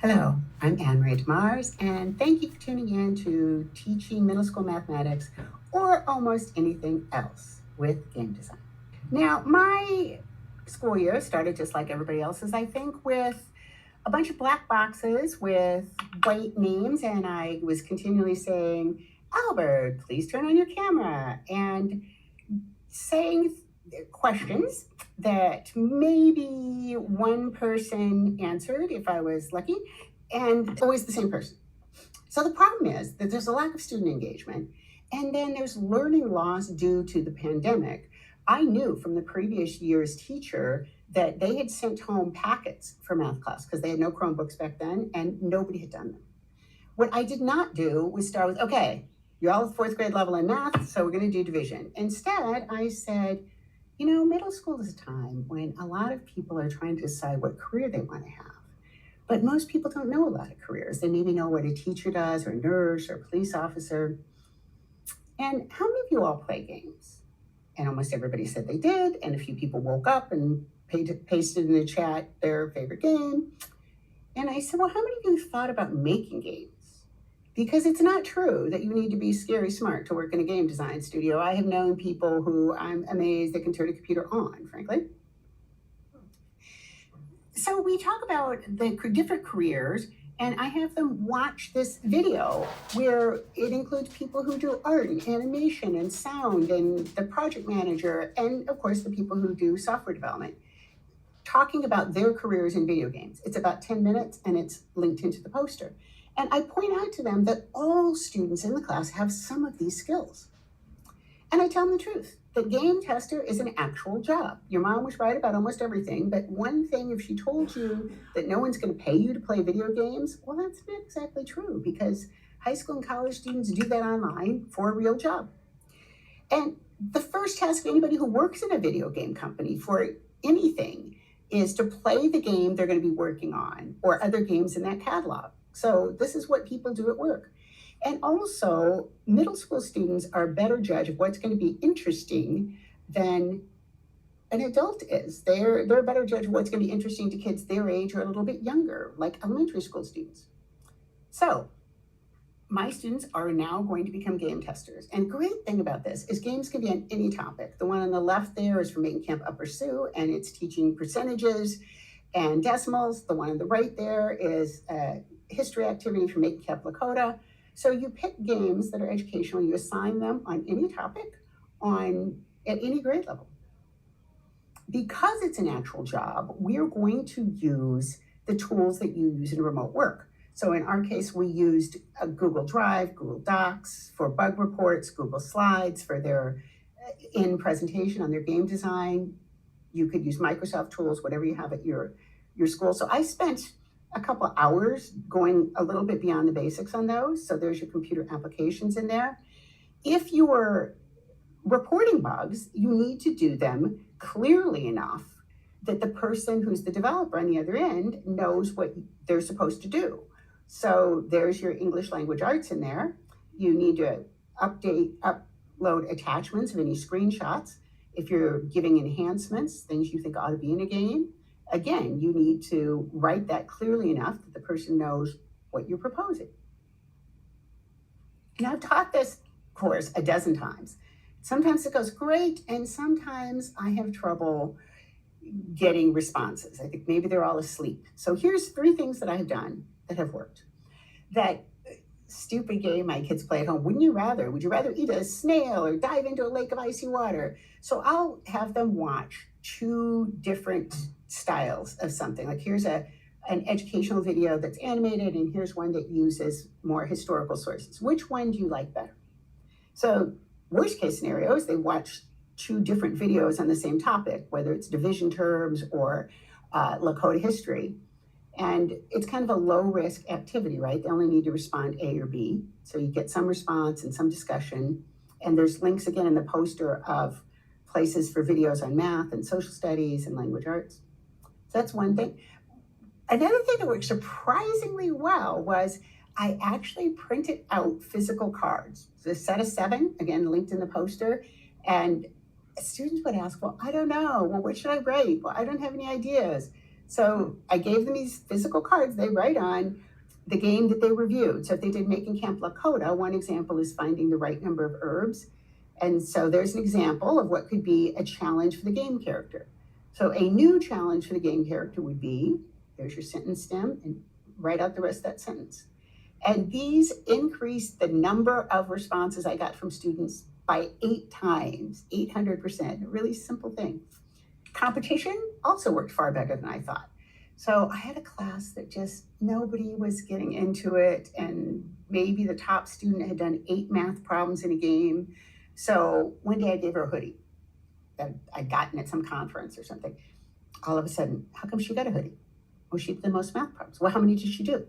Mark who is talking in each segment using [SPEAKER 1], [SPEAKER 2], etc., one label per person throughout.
[SPEAKER 1] Hello, I'm Anne Marie Demars, and thank you for tuning in to Teaching Middle School Mathematics or almost anything else with game design. Now, my school year started just like everybody else's, I think, with a bunch of black boxes with white names, and I was continually saying, Albert, please turn on your camera, and saying questions that maybe one person answered if I was lucky, and always the same person. So the problem is that there's a lack of student engagement, and then there's learning loss due to the pandemic. I knew from the previous year's teacher that they had sent home packets for math class because they had no Chromebooks back then, and nobody had done them. What I did not do was start with, okay, you're all at fourth grade level in math, so we're going to do division. Instead, I said, middle school is a time when a lot of people are trying to decide what career they want to have. But most people don't know a lot of careers. They maybe know what a teacher does, or a nurse, or a police officer. And how many of you all play games? And almost everybody said they did, and a few people woke up and pasted in the chat their favorite game. And I said, well, how many of you thought about making games? Because it's not true that you need to be scary smart to work in a game design studio. I have known people who I'm amazed they can turn a computer on, frankly. So we talk about the different careers, and I have them watch this video where it includes people who do art and animation and sound and the project manager, and of course the people who do software development, talking about their careers in video games. It's about 10 minutes and it's linked into the poster. And I point out to them that all students in the class have some of these skills. And I tell them the truth. The game tester is an actual job. Your mom was right about almost everything, but one thing, if she told you that no one's going to pay you to play video games, well, that's not exactly true, because high school and college students do that online for a real job. And the first task of anybody who works in a video game company for anything is to play the game they're going to be working on or other games in that catalog. So this is what people do at work. And also, middle school students are a better judge of what's going to be interesting than an adult is. They're a better judge of what's going to be interesting to kids their age or a little bit younger, like elementary school students. So my students are now going to become game testers. And great thing about this is games can be on any topic. The one on the left there is from Making Camp Upper Sioux, and it's teaching percentages and decimals. The one on the right there is a history activity from Making Camp Lakota. So you pick games that are educational, you assign them on any topic at any grade level. Because it's an actual job, we're going to use the tools that you use in remote work. So in our case, we used Google Drive, Google Docs for bug reports, Google Slides for their in presentation on their game design. You could use Microsoft tools, whatever you have at your school. So I spent a couple hours going a little bit beyond the basics on those. So there's your computer applications in there. If you are reporting bugs, you need to do them clearly enough that the person who's the developer on the other end knows what they're supposed to do. So there's your English language arts in there. You need to upload attachments of any screenshots. If you're giving enhancements, things you think ought to be in a game, again, you need to write that clearly enough that the person knows what you're proposing. And I've taught this course a dozen times. Sometimes it goes great, and sometimes I have trouble getting responses. I think maybe they're all asleep. So here's 3 things that I have done that have worked. That stupid game my kids play at home, would you rather eat a snail or dive into a lake of icy water? So I'll have them watch 2 different styles of something. Like here's an educational video that's animated, and here's one that uses more historical sources. Which one do you like better? So worst case scenarios, they watch 2 different videos on the same topic, whether it's division terms or Lakota history. And it's kind of a low risk activity, right? They only need to respond A or B. So you get some response and some discussion. And there's links again in the poster of places for videos on math and social studies and language arts. So that's one thing. Another thing that worked surprisingly well was I actually printed out physical cards. So a set of 7, again, linked in the poster. And students would ask, well, I don't know. Well, what should I write? Well, I don't have any ideas. So I gave them these physical cards they write on the game that they reviewed. So if they did Making Camp Lakota, one example is finding the right number of herbs. And so there's an example of what could be a challenge for the game character. So a new challenge for the game character would be, there's your sentence stem, and write out the rest of that sentence. And these increased the number of responses I got from students by 8 times, 800%. A really simple thing. Competition also worked far better than I thought. So I had a class that just nobody was getting into it, and maybe the top student had done 8 math problems in a game. So one day I gave her a hoodie that I'd gotten at some conference or something. All of a sudden, how come she got a hoodie? Well, she did the most math problems. Well, how many did she do?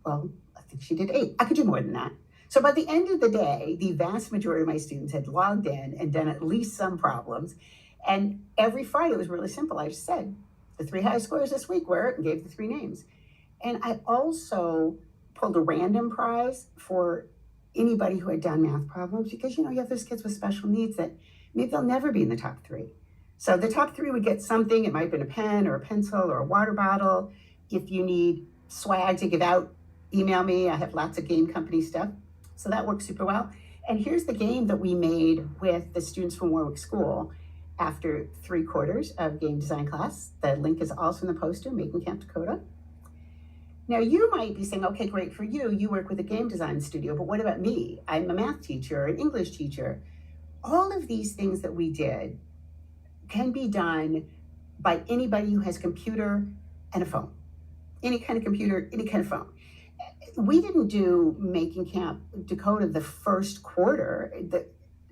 [SPEAKER 1] Well, I think she did 8. I could do more than that. So by the end of the day, the vast majority of my students had logged in and done at least some problems. And every Friday was really simple. I just said, the 3 high scores this week were, and gave the 3 names. And I also pulled a random prize for anybody who had done math problems, because you have those kids with special needs that maybe they'll never be in the top 3. So the top 3 would get something. It might have been a pen or a pencil or a water bottle. If you need swag to give out, email me. I have lots of game company stuff. So that works super well. And here's the game that we made with the students from Warwick School after 3 quarters of game design class. The link is also in the poster, Making Camp Dakota. Now you might be saying, okay, great for you. You work with a game design studio, but what about me? I'm a math teacher, an English teacher. All of these things that we did can be done by anybody who has a computer and a phone. Any kind of computer, any kind of phone. We didn't do Making Camp Dakota the first quarter,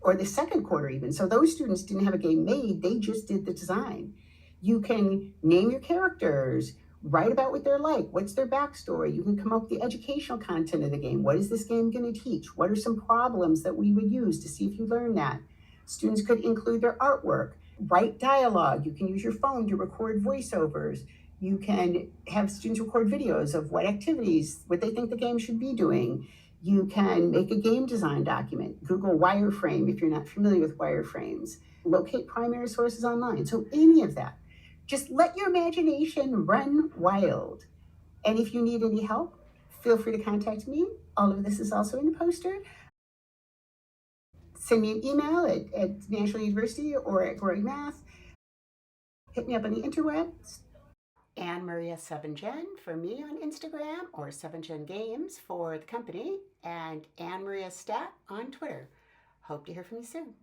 [SPEAKER 1] or the second quarter even. So those students didn't have a game made, they just did the design. You can name your characters, write about what they're like, what's their backstory. You can come up with the educational content of the game. What is this game going to teach? What are some problems that we would use to see if you learn that? Students could include their artwork, write dialogue. You can use your phone to record voiceovers. You can have students record videos of what activities, what they think the game should be doing. You can make a game design document. Google wireframe if you're not familiar with wireframes. Locate primary sources online. So any of that. Just let your imagination run wild. And if you need any help, feel free to contact me. All of this is also in the poster. Send me an email at National University or at Growing Math. Hit me up on the interwebs. Anne Maria 7Gen for me on Instagram, or 7Gen Games for the company, and Anne Maria Stat on Twitter. Hope to hear from you soon.